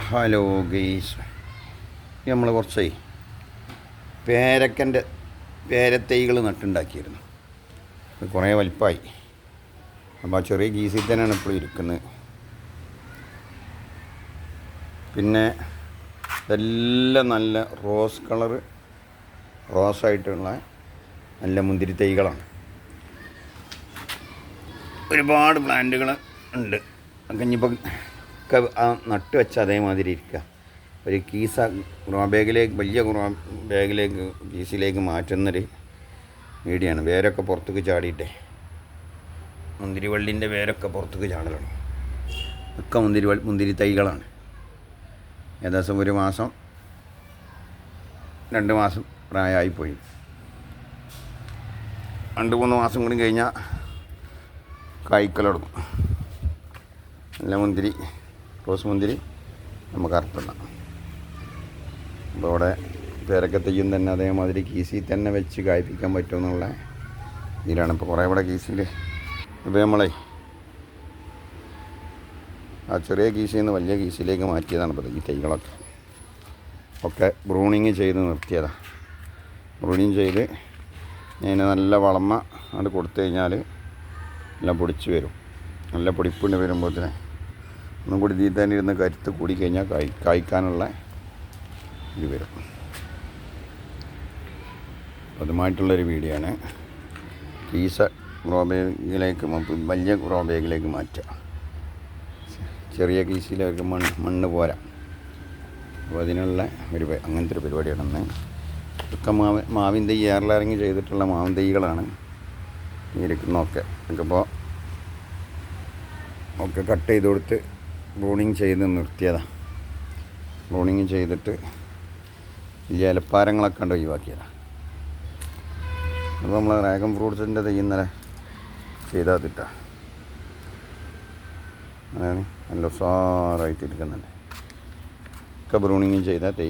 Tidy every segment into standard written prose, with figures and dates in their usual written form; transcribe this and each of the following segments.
Hello guys, നമ്മൾ കുറച്ചേ പേരത്തൈകൾ നട്ടുണ്ടാക്കിയിരുന്നു. കുറേ വലിപ്പമായി. അപ്പോൾ ആ ചെറിയ ഗീസിൽ തന്നെയാണ് ഇപ്പോൾ ഇരിക്കുന്നത്. പിന്നെ ഇതെല്ലാം നല്ല റോസായിട്ടുള്ള നല്ല മുന്തിരി തൈകളാണ്. ഒരുപാട് പ്ലാന്റുകൾ ഉണ്ട്. ഒക്കെ ഇനിയിപ്പോൾ നട്ട് വെച്ച് അതേമാതിരി ഇരിക്കുക. ഒരു ഗ്രോ ബാഗിലേക്ക്, വലിയ ഗ്രോ ബാഗിലേക്ക്, കീസിലേക്ക് മാറ്റുന്നൊരു വീഡിയോയാണ്. വേരൊക്കെ പുറത്തേക്ക് ചാടിയിട്ടേ, മുന്തിരി വള്ളിൻ്റെ വേരൊക്കെ പുറത്തേക്ക് ചാടലാണ്. ഒക്കെ മുന്തിരി തൈകളാണ്. ഏകദേശം 1 മാസം 2 മാസം പ്രായമായിപ്പോയി. 2-3 മാസം കൂടി കഴിഞ്ഞാൽ കായ്ക്കൽ തുടങ്ങും. നല്ല മുന്തിരി, റോസ് മുന്തിരി നമുക്ക് അറുത്തുണ്ടാം. അപ്പോൾ അവിടെ പേരക്കത്തയ്യും തന്നെ അതേമാതിരി കീസിൽ തന്നെ വെച്ച് കായ്പ്പിക്കാൻ പറ്റുമെന്നുള്ള ഇതിലാണ്. ഇപ്പോൾ കുറേ ഇവിടെ കീസിൽ ഇപ്പോൾ നമ്മളെ ആ ചെറിയ കീസിൽ നിന്ന് വലിയ കീസിലേക്ക് മാറ്റിയതാണ്. ഇപ്പോൾ ഈ തൈകളൊക്കെ ബ്രൂണിങ് ചെയ്ത് നിർത്തിയതാണ്. ബ്രൂണിങ് ചെയ്ത് ഞാൻ നല്ല വളമ അത് കൊടുത്തു കഴിഞ്ഞാൽ എല്ലാം പൊടിച്ച് വരും. നല്ല പൊടിപ്പിന് വരുമ്പോഴത്തേന് ഒന്നും കൂടി ഇതിൽ തന്നെ ഇരുന്ന് കരുത്ത് കൂടിക്കഴിഞ്ഞാൽ കായ്ക്കാനുള്ള ഇത് വരും. അതുമായിട്ടുള്ളൊരു വീഡിയോ ആണ്. കീസ ഗ്രോ ബാഗിലേക്ക്, വലിയ ഗ്രോ ബാഗിലേക്ക് മാറ്റുക. ചെറിയ കീസിലേക്ക് മണ്ണ് പോരാ. അപ്പോൾ അതിനുള്ള അങ്ങനത്തെ ഒരു പരിപാടിയാണെന്ന്. ഒക്കെ മാവിൻ തൈ ഏറലിറങ്ങി ചെയ്തിട്ടുള്ള മാവിൻ തൈകളാണ് ഇരിക്കുന്നതൊക്കെ. നമുക്കിപ്പോൾ ഒക്കെ കട്ട് ചെയ്ത് കൊടുത്ത് ബ്രൂണിങ് ചെയ്ത് നിർത്തിയതാണ്. ബ്രൂണിങ് ചെയ്തിട്ട് വലിയ ഇലപ്പാരങ്ങളൊക്കെ ഉണ്ട് ഒഴിവാക്കിയതാണ്. അപ്പോൾ നമ്മൾ ഡ്രാഗൺ ഫ്രൂട്ട്സിൻ്റെ തൈ ഇന്നലെ ചെയ്താത്തിട്ടാണ്. അതാണ് നല്ല ഉഷാറായിട്ട് ഇരിക്കുന്നുണ്ട്. ഒക്കെ ബ്രൂണിങ് ചെയ്ത തൈ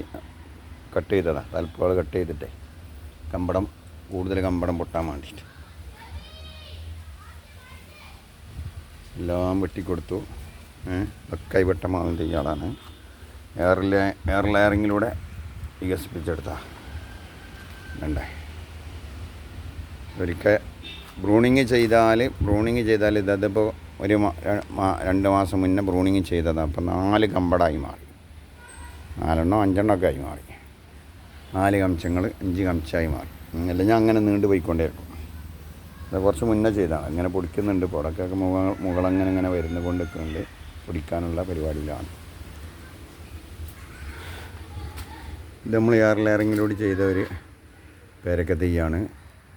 കട്ട് ചെയ്തതാണ്. തലപ്പുകൾ കട്ട് ചെയ്തിട്ടേ കൂടുതൽ കമ്പടം പൊട്ടാൻ വേണ്ടിയിട്ട് എല്ലാം വെട്ടിക്കൊടുത്തു. കൈവെട്ട മാവിൻ തൈകളാണ്. എയർ ലെയറിങ്ങിലൂടെ വികസിപ്പിച്ചെടുത്ത വേണ്ടേ. ഒരിക്കൽ ബ്രൂണിങ് ചെയ്താൽ ഇതിപ്പോൾ 2 മാസം മുന്നേ ബ്രൂണിങ് ചെയ്തതാണ്. അപ്പോൾ 4 കമ്പടായി മാറി. 4 5 ആയി മാറി. 4 കംശങ്ങൾ 5 കംശമായി മാറി. അല്ലെങ്കിൽ അങ്ങനെ നീണ്ടു പോയിക്കൊണ്ടേയിരിക്കും. അത് കുറച്ച് മുന്നേ ചെയ്താണ്. ഇങ്ങനെ പൊടിക്കുന്നുണ്ട്. പുറക്കൊക്കെ മുകളങ്ങനെ വരുന്ന കൊണ്ടിരിക്കുന്നുണ്ട്. പൊടിക്കാനുള്ള പരിപാടിയിലാണ്. ഇത് നമ്മൾ എയർ ലെയറിങ്ങിലൂടെ ചെയ്ത ഒരു പേരക്ക തൈയാണ്.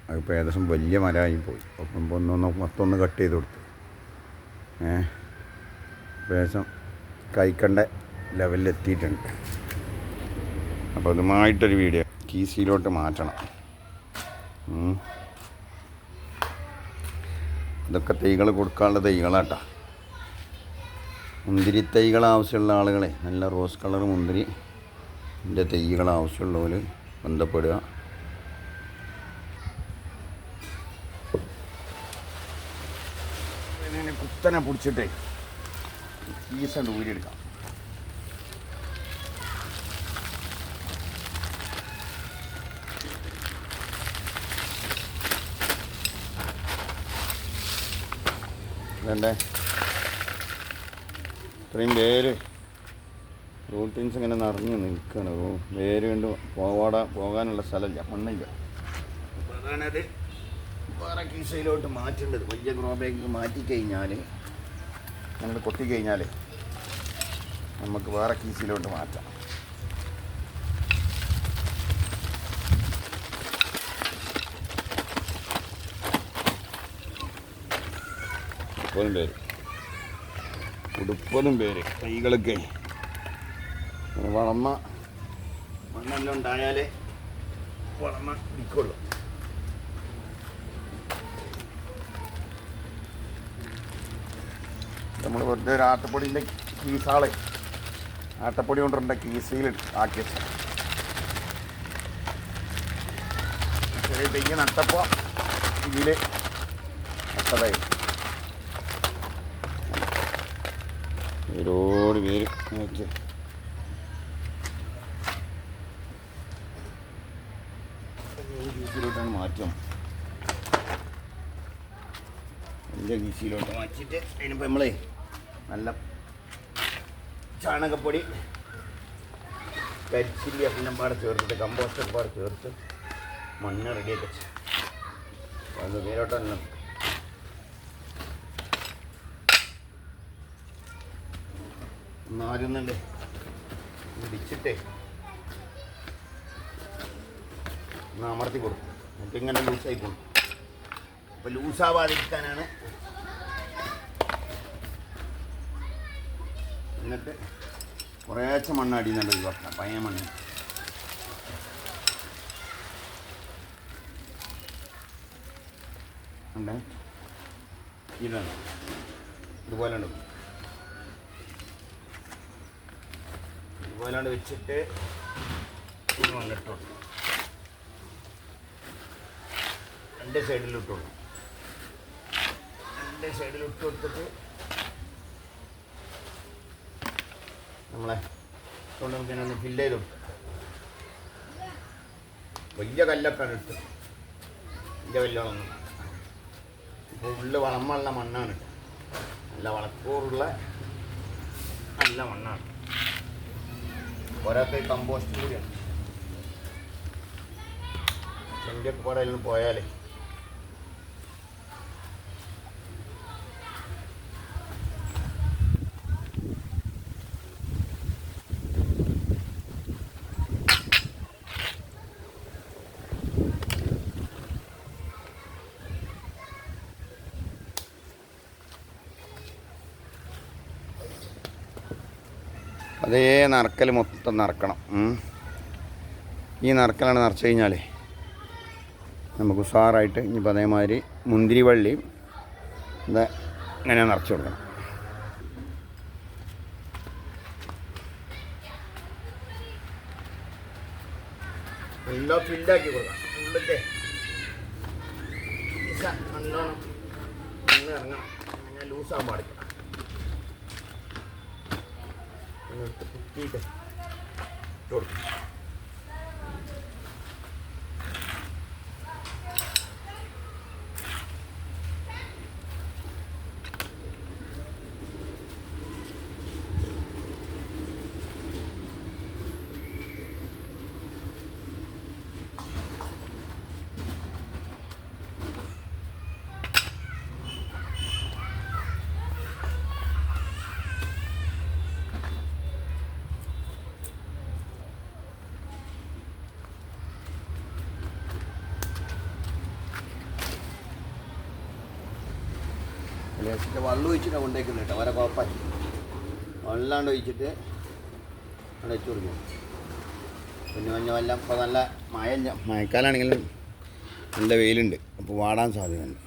അതിപ്പോൾ ഏകദേശം വലിയ മരമായി പോയി. അപ്പം മൊത്തം കട്ട് ചെയ്ത് കൊടുത്തു. ഏകദേശം കഴിക്കേണ്ട ലെവലിലെത്തിയിട്ടുണ്ട്. അപ്പോൾ അതുമായിട്ടൊരു വീഡിയോ കീസിയിലോട്ട് മാറ്റണം. ഇതൊക്കെ തൈകൾ കൊടുക്കാനുള്ള തൈകളാട്ടോ. മുന്തിരി തൈകൾ ആവശ്യമുള്ള ആളുകളെ, നല്ല റോസ് കളർ മുന്തിരിൻ്റെ തൈകൾ ആവശ്യമുള്ളവർ ബന്ധപ്പെടുക. ഇങ്ങനെ കുത്തനെ പിടിച്ചിട്ടേ കീസുണ്ട് ഊരിയെടുക്കാം. വേണ്ടേ ഇത്രയും വേര് റൂട്ടിൻസ് ഇങ്ങനെ നിറഞ്ഞ് നിൽക്കുകയാണ്. വേര് കൊണ്ട് പോകാനുള്ള സ്ഥലമില്ല, മണ്ണില്ല. അപ്പോൾ അതാണത് വേറെ കീശയിലോട്ട് മാറ്റേണ്ടത്. വലിയ ഗ്രോ ബാഗ് മാറ്റിക്കഴിഞ്ഞാൽ, ഞങ്ങൾ കൊത്തിക്കഴിഞ്ഞാൽ നമുക്ക് വേറെ കീശയിലോട്ട് മാറ്റാം. ഉടുപ്പതും പേര് തൈകളൊക്കെ മണ്ണെല്ലാം ഉണ്ടായാലേ വളമ നിൽക്കുള്ളൂ. നമ്മൾ വെറുതെ ഒരു ആട്ടപ്പൊടിൻ്റെ ആട്ടപ്പൊടി കൊണ്ടുള്ള കീസിൽ ആക്കി വെച്ചാൽ ചെറിയ തെങ്ങ് നട്ടപ്പോൾ ഇതിൽ നട്ടതായി. ഒരുപാട് പേര് കീസിലോട്ടാണ് മാറ്റും. വലിയ കീസിലോട്ട് മാറ്റിയിട്ട് അതിനിപ്പോൾ നമ്മൾ നല്ല ചാണകപ്പൊടി കരിച്ചില്ലി എല്ലാം പാടെ ചേർത്തിട്ട് കമ്പോസ്റ്റൊക്കെ പാടെ ചേർത്ത് മണ്ണ് റെഡിയാക്കി വെച്ച് അത് വേരോട്ട് തന്നെ ഒന്നാരുന്നുണ്ട് ഇടിച്ചിട്ടേ ഒന്ന് അമർത്തി കൊടുക്കും. എന്നിട്ട് ഇങ്ങനെ ലൂസായി പോകും. അപ്പോൾ ലൂസാവാതിരിക്കാനാണ്. എന്നിട്ട് കുറേശ്ശെ മണ്ണ് അടിയുന്നുണ്ട് ഒഴിവാക്കണം. പഴയ മണ്ണ് ഉണ്ട്. ഇതാണ് ഇതുപോലെ ഉണ്ട്. ഇതുപോലെ വെച്ചിട്ട് മണ്ണിട്ടോളൂ. രണ്ട് സൈഡിലിട്ടോളൂ. രണ്ട് സൈഡിലിട്ട് കൊടുത്തിട്ട് നമ്മളെ കൊണ്ട് നമുക്ക് ഒന്ന് ഫില്ല് ചെയ്തു. വലിയ കല്ലൊക്കെ ഇട്ട് വലിയ കല്ലുകളൊന്നും. ഇപ്പോൾ ഉള്ളിൽ വളമുള്ള മണ്ണാണ്. നല്ല വളക്കൂറുള്ള നല്ല മണ്ണാണ്. ഓരോരുത്തർ കമ്പോസ്റ്റ് കൂടിയാണ്. ചെണ്ടിയൊക്കെ കൂടെ അതിൽ പോയാലേ അതേ നറക്കൽ മൊത്തം നറക്കണം. ഈ നറക്കലാണ് നിറച്ച് കഴിഞ്ഞാൽ നമുക്ക് ഉഷാറായിട്ട് ഇനിയിപ്പോൾ അതേമാതിരി മുന്തിരി വള്ളി ഇത് ഇങ്ങനെ നിറച്ച് കൊടുക്കണം. എല്ലാം ഫില്ലാക്കി കൊടുക്കണം. ഉള്ളിലത്തെ നല്ലോണം മണ്ണ് ഇറങ്ങണം. അങ്ങനെ ലൂസാകാൻ പാടില്ല. കുത്തിയിട്ട് കൊടുക്കും. ലേശത്തെ വെള്ളം ഒഴിച്ചിട്ടാണ് കൊണ്ടേക്കുന്നത് കേട്ടോ. വരെ കുഴപ്പമായി വെള്ളാണ്ട് ഒഴിച്ചിട്ട് അവിടെ വെച്ച് കൊടുക്കും. പിന്നെ മഞ്ഞ വെള്ളം ഇപ്പോൾ നല്ല മഴക്കാലാണെങ്കിലും നല്ല വെയിലുണ്ട്. അപ്പോൾ വാടാൻ സാധ്യതയുണ്ട്.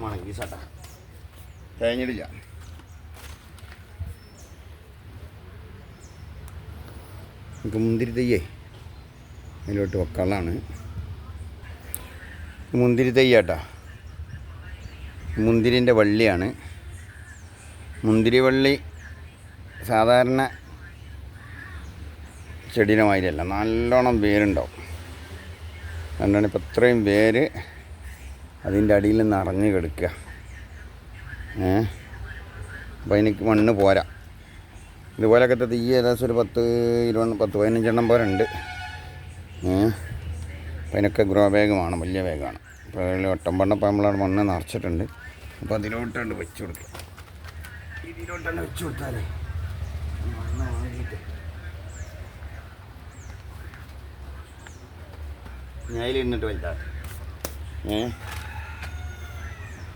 മണക്കി സട്ട തേഞ്ഞിടില്ല. നമുക്ക് മുന്തിരി തയ്യേ അതിലോട്ട് വെക്കാളാണ്. മുന്തിരി തയ്യാട്ടാ. മുന്തിരിൻ്റെ വള്ളിയാണ്. മുന്തിരി വള്ളി സാധാരണ ചെടീൻ്റെ മാതിരിയല്ല, നല്ലോണം വേരുണ്ടാവും. അതുകൊണ്ടാണ് ഇപ്പോൾ ഇത്രയും വേര് അതിൻ്റെ അടിയിൽ നിന്ന് നിറഞ്ഞ് കിടക്കുക. അപ്പോൾ എനിക്ക് മണ്ണ് പോരാ. ഇതുപോലൊക്കെ തീ ഏകദേശം ഒരു 10-15 പോലെ ഉണ്ട്. അപ്പോൾ അതിനൊക്കെ ഗ്രോ ബാഗ് വേണം, വലിയ ബാഗാണ്. അപ്പോൾ അതിൽ ഒട്ടമ്പണ്ണം ഇപ്പോൾ നമ്മളവിടെ മണ്ണ് നിറച്ചിട്ടുണ്ട്. അപ്പോൾ അതിലോട്ടാണ്ട് വെച്ച് കൊടുക്കുക. ഇതിലോട്ടാണ്ട് വെച്ച് കൊടുത്താലേ മണ്ണ് വാങ്ങിയിട്ട് ഞാൻ ഇരുന്നിട്ട് വലുതാണ്.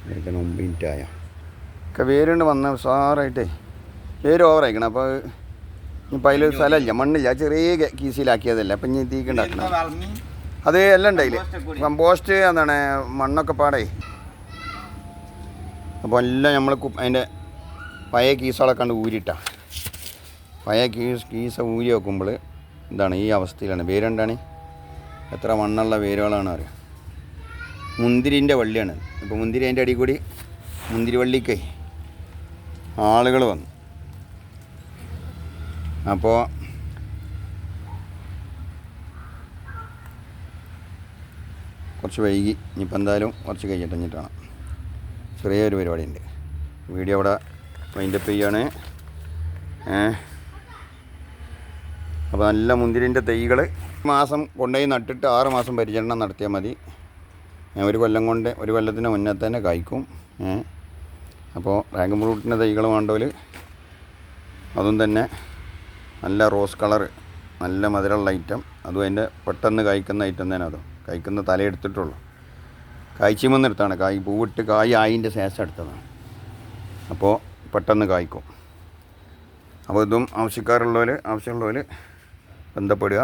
ഇതിൻ്റെ 9 മിനിറ്റായ ഒക്കെ വേരുണ്ട് വന്ന ഉഷാറായിട്ടേ. വേര് ഓവറായിക്കണം. അപ്പോൾ ഇപ്പം അതിൽ സ്ഥലമില്ല, മണ്ണില്ല, ചെറിയ കീസിലാക്കിയതല്ല. അപ്പം ഇനി തീക്ക് ഉണ്ടാക്കണം. അത് എല്ലാം ഉണ്ടായില്ല, കമ്പോസ്റ്റ് എന്താണ് മണ്ണൊക്കെ പാടേ. അപ്പോൾ എല്ലാം നമ്മൾ അതിൻ്റെ പഴയ കീസുകളൊക്കെ കണ്ട് ഊരിട്ടാണ്. പഴയ കീസ ഊരി വെക്കുമ്പോൾ എന്താണ് ഈ അവസ്ഥയിലാണ്. വേരുണ്ടാണ്, എത്ര മണ്ണുള്ള വേരുകളാണ് അറിയാം. മുന്തിരിൻ്റെ വള്ളിയാണ്. ഇപ്പോൾ മുന്തിരി അതിൻ്റെ അടിയിൽ കൂടി മുന്തിരി വള്ളിക്ക് ആളുകൾ വന്നു. അപ്പോൾ കുറച്ച് വൈകി, ഇനിയിപ്പോൾ എന്തായാലും കുറച്ച് കഴിഞ്ഞിട്ടാണ്. ചെറിയൊരു പരിപാടിയുണ്ട്. വീഡിയോ അവിടെ വൈൻഡപ്പ് ചെയ്യാണ്. അപ്പോൾ നല്ല മുന്തിരിൻ്റെ തൈകൾ മാസം കൊണ്ടുപോയി നട്ടിട്ട് 6 മാസം പരിചരണം നടത്തിയാൽ മതി. ഒരു കൊല്ലം കൊണ്ട്, ഒരു കൊല്ലത്തിന് മുന്നേ തന്നെ കായ്ക്കും. അപ്പോൾ ഡ്രാഗൺ ഫ്രൂട്ടിൻ്റെ തൈകൾ വേണ്ടവർ അതും തന്നെ നല്ല റോസ് കളറ്, നല്ല മധുരമുള്ള ഐറ്റം. അതും അതിൻ്റെ പെട്ടെന്ന് കായ്ക്കുന്ന ഐറ്റം തന്നെ. അതും കായ്ക്കുന്ന തലയെടുത്തിട്ടുള്ളൂ. കായ്ച്ചുമെന്ന് എടുത്താണ്. കായ് പൂവിട്ട് കായ് ആയിൻ്റെ ശേഷം എടുത്തതാണ്. അപ്പോൾ പെട്ടെന്ന് കായ്ക്കും. അപ്പോൾ ഇതും ആവശ്യമുള്ളവർ ബന്ധപ്പെടുക.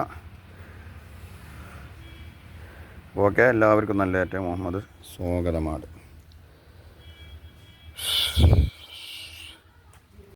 ഓക്കെ, എല്ലാവർക്കും നല്ല ഏറ്റവും മുഹമ്മദ് സ്വാഗതമാണ്.